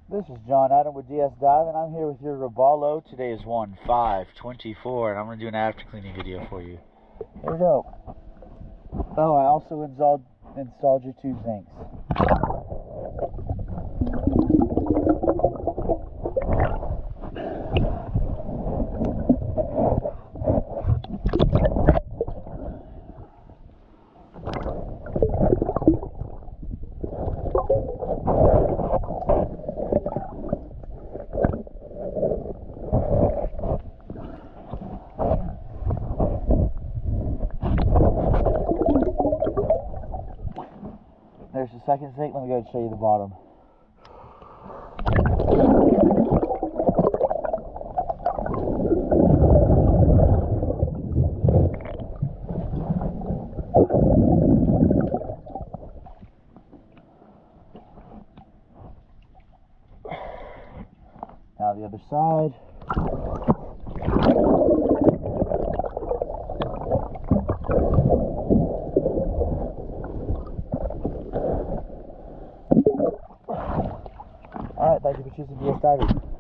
This is John Adam with DS Dive, and I'm here with your Rabollo. Today is 1/5/24, and I'm going to do an after cleaning video for you. Here we go. Oh, I also installed your two zincs. There's the second zinc. Let me go ahead and show you the bottom. Now the other side. Alright, thank you for choosing DS Diving.